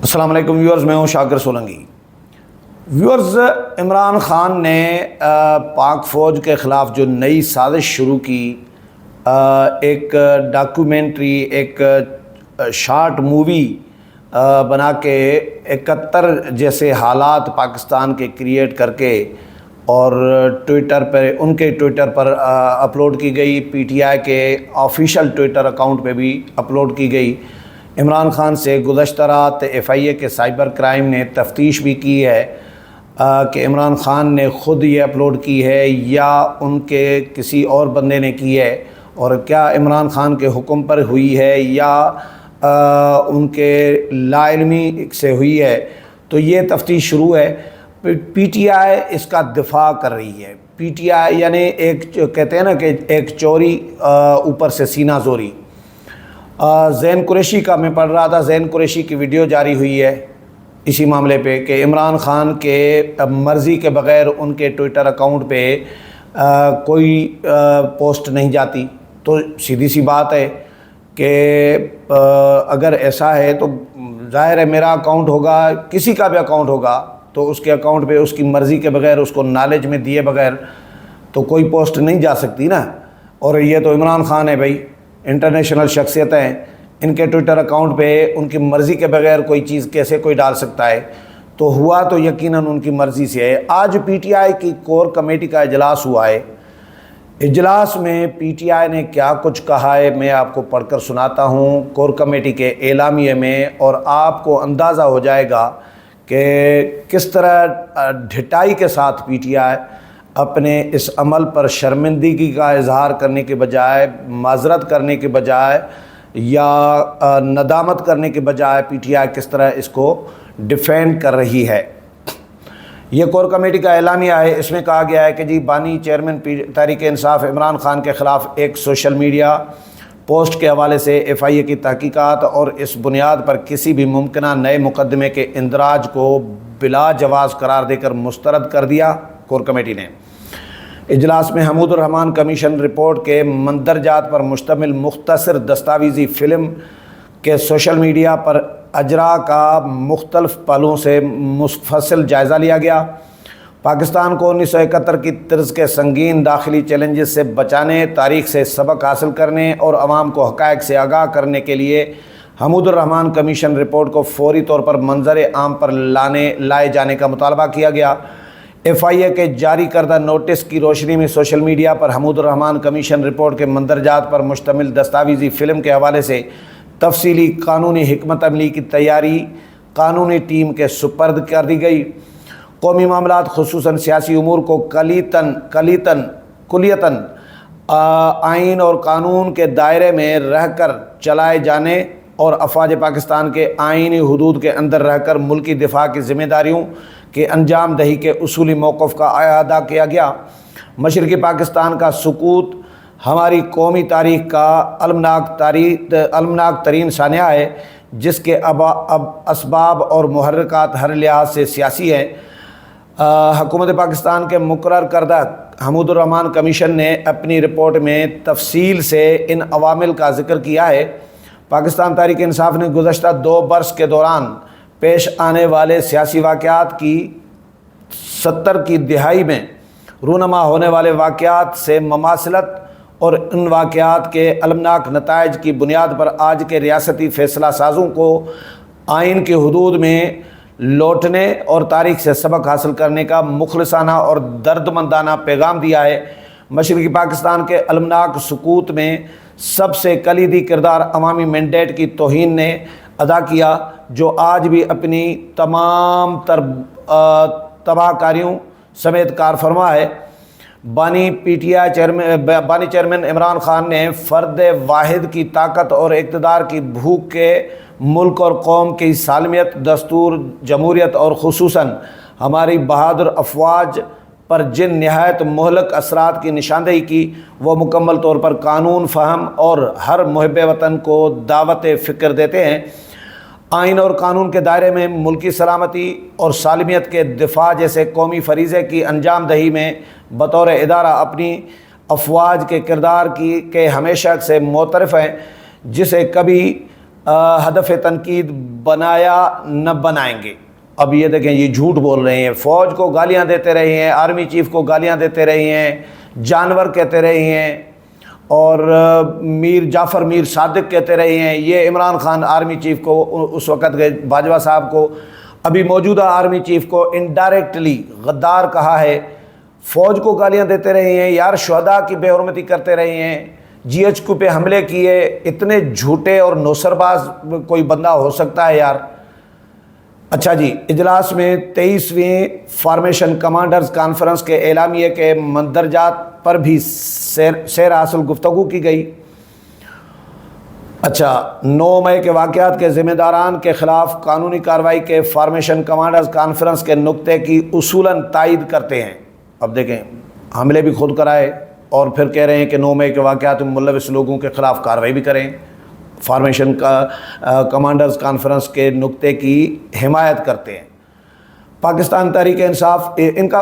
السلام علیکم ویورز، میں ہوں شاکر سولنگی۔ ویورز، عمران خان نے پاک فوج کے خلاف جو نئی سازش شروع کی، ایک ڈاکیومنٹری، ایک شارٹ مووی بنا کے 71 جیسے حالات پاکستان کے کریٹ کر کے اور ٹویٹر پہ، ان کے ٹویٹر پر اپلوڈ کی گئی، پی ٹی آئی کے آفیشیل ٹویٹر اکاؤنٹ پہ بھی اپلوڈ کی گئی۔ عمران خان سے گزشتہ رات ایف آئی اے کے سائبر کرائم نے تفتیش بھی کی ہے کہ عمران خان نے خود یہ اپلوڈ کی ہے یا ان کے کسی اور بندے نے کی ہے، اور کیا عمران خان کے حکم پر ہوئی ہے یا ان کے لا علمی سے ہوئی ہے۔ تو یہ تفتیش شروع ہے۔ پی ٹی آئی اس کا دفاع کر رہی ہے۔ پی ٹی آئی یعنی ایک کہتے ہیں نا کہ ایک چوری اوپر سے سینہ زوری۔ زین قریشی کا میں پڑھ رہا تھا، زین قریشی کی ویڈیو جاری ہوئی ہے اسی معاملے پہ کہ عمران خان کے مرضی کے بغیر ان کے ٹویٹر اکاؤنٹ پہ کوئی پوسٹ نہیں جاتی۔ تو سیدھی سی بات ہے کہ اگر ایسا ہے تو ظاہر ہے میرا اکاؤنٹ ہوگا، کسی کا بھی اکاؤنٹ ہوگا، تو اس کے اکاؤنٹ پہ اس کی مرضی کے بغیر، اس کو نالج میں دیے بغیر تو کوئی پوسٹ نہیں جا سکتی نا۔ اور یہ تو عمران خان ہے بھائی، انٹرنیشنل شخصیت ہیں، ان کے ٹویٹر اکاؤنٹ پہ ان کی مرضی کے بغیر کوئی چیز کیسے کوئی ڈال سکتا ہے؟ تو ہوا تو یقیناً ان کی مرضی سے ہے۔ آج پی ٹی آئی کی کور کمیٹی کا اجلاس ہوا ہے۔ اجلاس میں پی ٹی آئی نے کیا کچھ کہا ہے میں آپ کو پڑھ کر سناتا ہوں کور کمیٹی کے اعلامیے میں، اور آپ کو اندازہ ہو جائے گا کہ کس طرح ڈھٹائی کے ساتھ پی ٹی آئی اپنے اس عمل پر شرمندگی کا اظہار کرنے کے بجائے، معذرت کرنے کے بجائے یا ندامت کرنے کے بجائے پی ٹی آئی کس طرح اس کو ڈیفینڈ کر رہی ہے۔ یہ کور کمیٹی کا اعلامیہ ہے۔ اس میں کہا گیا ہے کہ جی بانی چیئرمین تحریک انصاف عمران خان کے خلاف ایک سوشل میڈیا پوسٹ کے حوالے سے ایف آئی اے کی تحقیقات اور اس بنیاد پر کسی بھی ممکنہ نئے مقدمے کے اندراج کو بلا جواز قرار دے کر مسترد کر دیا کور کمیٹی نے۔ اجلاس میں حمود الرحمان کمیشن رپورٹ کے مندرجات پر مشتمل مختصر دستاویزی فلم کے سوشل میڈیا پر اجرا کا مختلف پہلوؤں سے مفصل جائزہ لیا گیا۔ پاکستان کو 1971 کی طرز کے سنگین داخلی چیلنجز سے بچانے، تاریخ سے سبق حاصل کرنے اور عوام کو حقائق سے آگاہ کرنے کے لیے حمود الرحمان کمیشن رپورٹ کو فوری طور پر منظر عام پر لائے جانے کا مطالبہ کیا گیا۔ ایف آئی اے کے جاری کردہ نوٹس کی روشنی میں سوشل میڈیا پر حمود الرحمان کمیشن رپورٹ کے مندرجات پر مشتمل دستاویزی فلم کے حوالے سے تفصیلی قانونی حکمت عملی کی تیاری قانونی ٹیم کے سپرد کر دی گئی۔ قومی معاملات خصوصاً سیاسی امور کو کلیتاً آئین اور قانون کے دائرے میں رہ کر چلائے جانے اور افواج پاکستان کے آئینی حدود کے اندر رہ کر ملکی دفاع کی ذمہ داریوں کے انجام دہی کے اصولی موقف کا اعادہ کیا گیا۔ مشرقی پاکستان کا سقوط ہماری قومی تاریخ کا المناک ترین سانحہ ہے، جس کے اب اسباب اور محرکات ہر لحاظ سے سیاسی ہیں۔ حکومت پاکستان کے مقرر کردہ حمود الرحمان کمیشن نے اپنی رپورٹ میں تفصیل سے ان عوامل کا ذکر کیا ہے۔ پاکستان تحریک انصاف نے گزشتہ 2 برس کے دوران پیش آنے والے سیاسی واقعات کی 70 کی دہائی میں رونما ہونے والے واقعات سے مماثلت اور ان واقعات کے المناک نتائج کی بنیاد پر آج کے ریاستی فیصلہ سازوں کو آئین کی حدود میں لوٹنے اور تاریخ سے سبق حاصل کرنے کا مخلصانہ اور دردمندانہ پیغام دیا ہے۔ مشرقی پاکستان کے المناک سقوط میں سب سے کلیدی کردار عوامی مینڈیٹ کی توہین نے ادا کیا، جو آج بھی اپنی تمام تباہ کاریوں سمیت کار فرما ہے۔ بانی چیئرمین عمران خان نے فرد واحد کی طاقت اور اقتدار کی بھوک کے ملک اور قوم کی سالمیت، دستور، جمہوریت اور خصوصاً ہماری بہادر افواج پر جن نہایت مہلک اثرات کی نشاندہی کی، وہ مکمل طور پر قانون فہم اور ہر محب وطن کو دعوت فکر دیتے ہیں۔ آئین اور قانون کے دائرے میں ملکی سلامتی اور سالمیت کے دفاع جیسے قومی فریضے کی انجام دہی میں بطور ادارہ اپنی افواج کے کردار کے ہمیشہ سے معترف ہیں، جسے کبھی ہدف تنقید بنایا نہ بنائیں گے۔ اب یہ دیکھیں، یہ جھوٹ بول رہے ہیں، فوج کو گالیاں دیتے رہے ہیں، آرمی چیف کو گالیاں دیتے رہے ہیں، جانور کہتے رہے ہیں، اور میر جعفر میر صادق کہتے رہے ہیں۔ یہ عمران خان آرمی چیف کو اس وقت باجوہ صاحب کو، ابھی موجودہ آرمی چیف کو انڈائریکٹلی غدار کہا ہے، فوج کو گالیاں دیتے رہے ہیں، یار شہداء کی بے حرمتی کرتے رہے ہیں، جی ایچ کیو پہ حملے کیے۔ اتنے جھوٹے اور نوسرباز کوئی بندہ ہو سکتا ہے یار؟ اچھا جی، اجلاس میں 23ویں فارمیشن کمانڈرز کانفرنس کے اعلامیے کے مندرجات پر بھی سیر حاصل گفتگو کی گئی۔ اچھا، 9 مئی کے واقعات کے ذمہ داران کے خلاف قانونی کارروائی کے فارمیشن کمانڈرز کانفرنس کے نقطے کی اصولاً تائید کرتے ہیں۔ اب دیکھیں، حملے بھی خود کرائے اور پھر کہہ رہے ہیں کہ 9 مئی کے واقعات میں ملوث لوگوں کے خلاف کارروائی بھی کریں۔ فارمیشن کمانڈرز کانفرنس کے نقطے کی حمایت کرتے ہیں۔ پاکستان تحریک انصاف، ان کا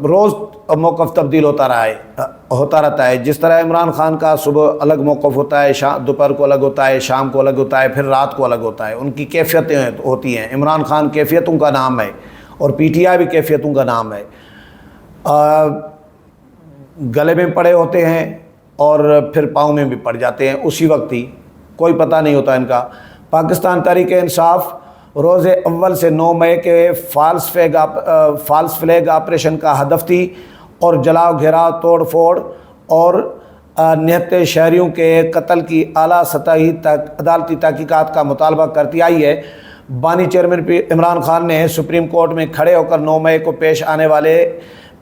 روز موقف تبدیل ہوتا رہتا ہے۔ جس طرح عمران خان کا صبح الگ موقف ہوتا ہے، دوپہر کو الگ ہوتا ہے، شام کو الگ ہوتا ہے، پھر رات کو الگ ہوتا ہے۔ ان کی کیفیتیں ہوتی ہیں۔ عمران خان کیفیتوں کا نام ہے اور پی ٹی آئی بھی کیفیتوں کا نام ہے۔ گلے میں پڑے ہوتے ہیں اور پھر پاؤں میں بھی پڑ جاتے ہیں اسی وقت ہی، کوئی پتہ نہیں ہوتا ان کا۔ پاکستان تحریک انصاف روز اول سے 9 مئی کے فالس فلیگ آپریشن کا ہدف تھی اور جلاؤ، گھیراؤ، توڑ پھوڑ اور نہتے شہریوں کے قتل کی اعلیٰ سطحی عدالتی تحقیقات کا مطالبہ کرتی آئی ہے۔ بانی چیئرمین عمران خان نے سپریم کورٹ میں کھڑے ہو کر 9 مئی کو پیش آنے والے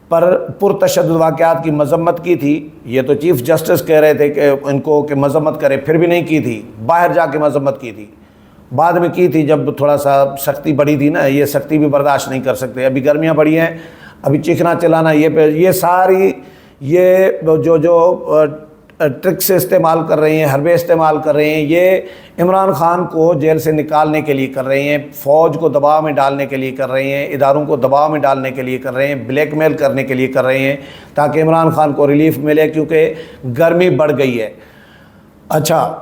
پرتشدد واقعات کی مذمت کی تھی۔ یہ تو چیف جسٹس کہہ رہے تھے کہ ان کو کہ مذمت کرے، پھر بھی نہیں کی تھی، باہر جا کے مذمت کی تھی، بعد میں کی تھی جب تھوڑا سا سختی بڑھی تھی نا۔ یہ سختی بھی برداشت نہیں کر سکتے، ابھی گرمیاں بڑھی ہیں، ابھی چیخنا چلانا، یہ ساری جو ٹرکس استعمال کر رہے ہیں، حربے استعمال کر رہے ہیں، یہ عمران خان کو جیل سے نکالنے کے لیے کر رہے ہیں، فوج کو دباؤ میں ڈالنے کے لیے کر رہے ہیں، اداروں کو دباؤ میں ڈالنے کے لیے کر رہے ہیں، بلیک میل کرنے کے لیے کر رہے ہیں تاکہ عمران خان کو ریلیف ملے، کیونکہ گرمی بڑھ گئی ہے۔ اچھا،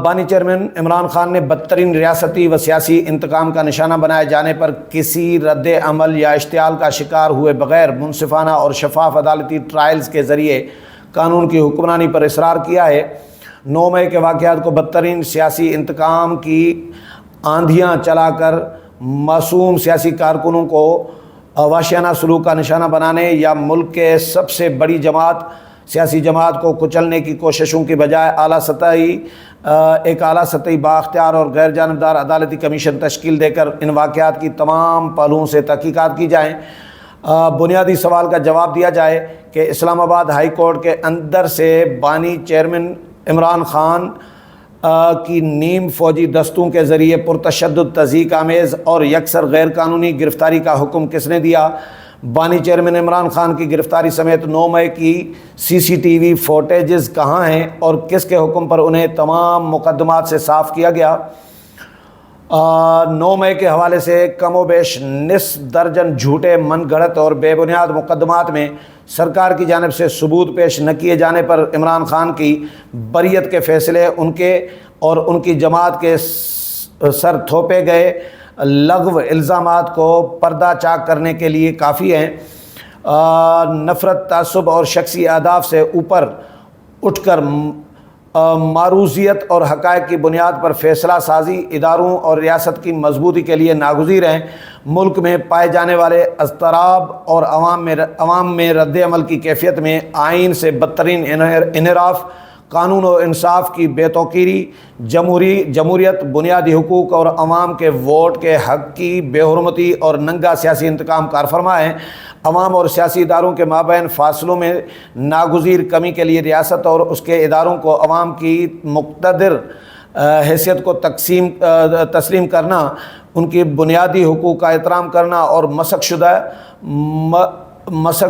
بانی چیئرمین عمران خان نے بدترین ریاستی و سیاسی انتقام کا نشانہ بنائے جانے پر کسی رد عمل یا اشتعال کا شکار ہوئے بغیر منصفانہ اور شفاف عدالتی ٹرائلز کے ذریعے قانون کی حکمرانی پر اصرار کیا ہے۔ 9 مئی کے واقعات کو بدترین سیاسی انتقام کی آندھیاں چلا کر معصوم سیاسی کارکنوں کو وحشیانہ سلوک کا نشانہ بنانے یا ملک کے سب سے بڑی سیاسی جماعت کو کچلنے کی کوششوں کی بجائے ایک اعلیٰ سطحی بااختیار اور غیر جانبدار عدالتی کمیشن تشکیل دے کر ان واقعات کی تمام پہلوؤں سے تحقیقات کی جائیں۔ بنیادی سوال کا جواب دیا جائے کہ اسلام آباد ہائی کورٹ کے اندر سے بانی چیئرمین عمران خان کی نیم فوجی دستوں کے ذریعے پرتشدد، تضییق آمیز اور یکسر غیر قانونی گرفتاری کا حکم کس نے دیا؟ بانی چیئرمین عمران خان کی گرفتاری سمیت 9 مئی کی CCTV فوٹیجز کہاں ہیں اور کس کے حکم پر انہیں تمام مقدمات سے صاف کیا گیا؟ 9 مئی کے حوالے سے کم و بیش نصف درجن جھوٹے، من گھڑت اور بے بنیاد مقدمات میں سرکار کی جانب سے ثبوت پیش نہ کیے جانے پر عمران خان کی بریت کے فیصلے ان کے اور ان کی جماعت کے سر تھوپے گئے لغو الزامات کو پردہ چاک کرنے کے لیے کافی ہیں۔ نفرت، تعصب اور شخصی اہداف سے اوپر اٹھ کر معروضیت اور حقائق کی بنیاد پر فیصلہ سازی اداروں اور ریاست کی مضبوطی کے لیے ناگزیر ہیں۔ ملک میں پائے جانے والے اضطراب اور عوام میں رد عمل کی کیفیت میں آئین سے بدترین انحراف، قانون و انصاف کی بے توقیری، جمہوریت، بنیادی حقوق اور عوام کے ووٹ کے حق کی بے حرمتی اور ننگا سیاسی انتقام کار فرما ہیں۔ عوام اور سیاسی اداروں کے مابین فاصلوں میں ناگزیر کمی کے لیے ریاست اور اس کے اداروں کو عوام کی مقتدر حیثیت کو تسلیم کرنا، ان کی بنیادی حقوق کا احترام کرنا اور مسخ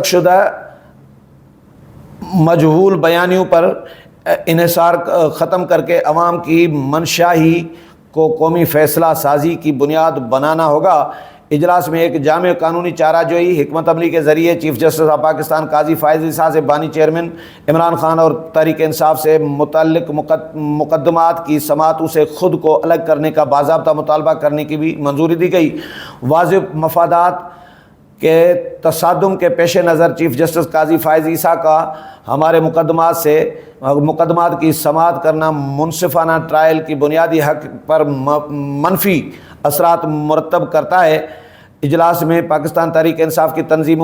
شدہ مجہول بیانیوں پر انحصار ختم کر کے عوام کی منشاہی کو قومی فیصلہ سازی کی بنیاد بنانا ہوگا۔ اجلاس میں ایک جامع قانونی چارہ جوئی حکمت عملی کے ذریعے چیف جسٹس آف پاکستان قاضی فائز عیسیٰ سے بانی چیئرمین عمران خان اور تحریک انصاف سے متعلق مقدمات کی سماعتوں سے خود کو الگ کرنے کا باضابطہ مطالبہ کرنے کی بھی منظوری دی گئی۔ واضح مفادات کے تصادم کے پیش نظر چیف جسٹس قاضی فائز عیسیٰ کا ہمارے مقدمات کی سماعت کرنا منصفانہ ٹرائل کی بنیادی حق پر منفی اثرات مرتب کرتا ہے۔ اجلاس میں پاکستان تحریک انصاف کی تنظیم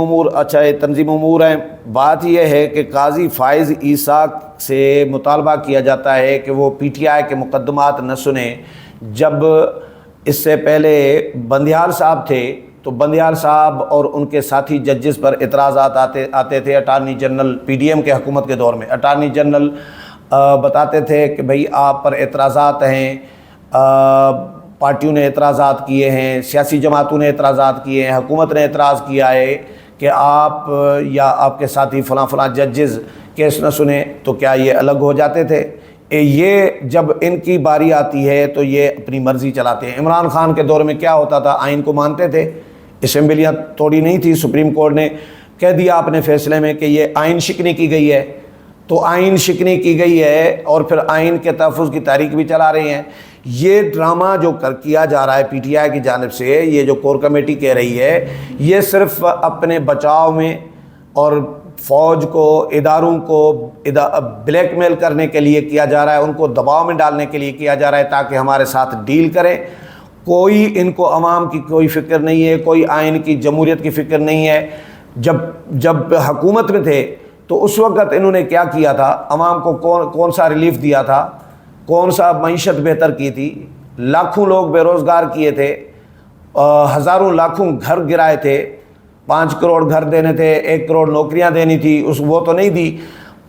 امور ہیں۔ بات یہ ہے کہ قاضی فائز عیسیٰ سے مطالبہ کیا جاتا ہے کہ وہ پی ٹی آئی کے مقدمات نہ سنیں۔ جب اس سے پہلے بندیال صاحب تھے تو بندیال صاحب اور ان کے ساتھی ججز پر اعتراضات آتے تھے۔ اٹارنی جنرل پی ڈی ایم کے حکومت کے دور میں اٹارنی جنرل بتاتے تھے کہ بھئی آپ پر اعتراضات ہیں، پارٹیوں نے اعتراضات کیے ہیں، سیاسی جماعتوں نے اعتراضات کیے ہیں، حکومت نے اعتراض کیا ہے کہ آپ یا آپ کے ساتھی فلاں ججز کیس نہ سنیں، تو کیا یہ الگ ہو جاتے تھے؟ یہ جب ان کی باری آتی ہے تو یہ اپنی مرضی چلاتے ہیں۔ عمران خان کے دور میں کیا ہوتا تھا؟ آئین کو مانتے تھے، اسمبلیاں توڑی نہیں تھی، سپریم کورٹ نے کہہ دیا اپنے فیصلے میں کہ یہ آئین شکنی کی گئی ہے، تو آئین شکنی کی گئی ہے اور پھر آئین کے تحفظ کی تحریک بھی چلا رہی ہیں۔ یہ ڈرامہ جو کیا جا رہا ہے پی ٹی آئی کی جانب سے، یہ جو کور کمیٹی کہہ رہی ہے، یہ صرف اپنے بچاؤ میں اور فوج کو، اداروں کو بلیک میل کرنے کے لیے کیا جا رہا ہے، ان کو دباؤ میں ڈالنے کے لیے کیا جا رہا ہے تاکہ ہمارے ساتھ ڈیل کریں۔ کوئی ان کو عوام کی کوئی فکر نہیں ہے، کوئی آئین کی جمہوریت کی فکر نہیں ہے۔ جب حکومت میں تھے تو اس وقت انہوں نے کیا کیا تھا؟ عوام کو کون سا ریلیف دیا تھا؟ کون سا معیشت بہتر کی تھی؟ لاکھوں لوگ بے روزگار کیے تھے، ہزاروں لاکھوں گھر گرائے تھے، 5 کروڑ گھر دینے تھے، 1 کروڑ نوکریاں دینی تھی، وہ تو نہیں دی،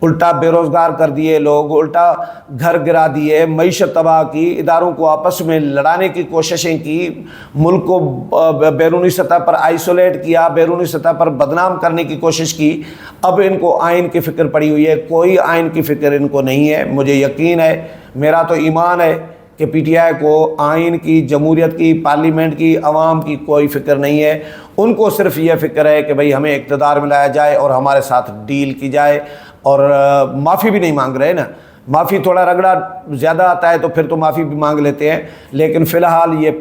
الٹا بے روزگار کر دیے لوگ، الٹا گھر گرا دیے، معیشت تباہ کی، اداروں کو آپس میں لڑانے کی کوششیں کی، ملک کو بیرونی سطح پر آئسولیٹ کیا، بیرونی سطح پر بدنام کرنے کی کوشش کی۔ اب ان کو آئین کی فکر پڑی ہوئی ہے، کوئی آئین کی فکر ان کو نہیں ہے۔ مجھے یقین ہے، میرا تو ایمان ہے کہ پی ٹی آئی کو آئین کی، جمہوریت کی، پارلیمنٹ کی، عوام کی کوئی فکر نہیں ہے۔ ان کو صرف یہ فکر ہے کہ بھئی ہمیں اقتدار میں لایا جائے اور ہمارے ساتھ ڈیل کی جائے، اور معافی بھی نہیں مانگ رہے نا، معافی تھوڑا رگڑا زیادہ آتا ہے تو پھر تو معافی بھی مانگ لیتے ہیں، لیکن فی الحال یہ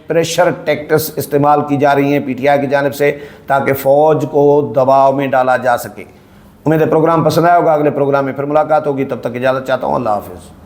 پریشر ٹیکٹس استعمال کی جا رہی ہیں پی ٹی آئی کی جانب سے تاکہ فوج کو دباؤ میں ڈالا جا سکے۔ امید ہے پروگرام پسند آیا ہوگا، اگلے پروگرام میں پھر ملاقات ہوگی، تب تک اجازت چاہتا ہوں، اللہ حافظ۔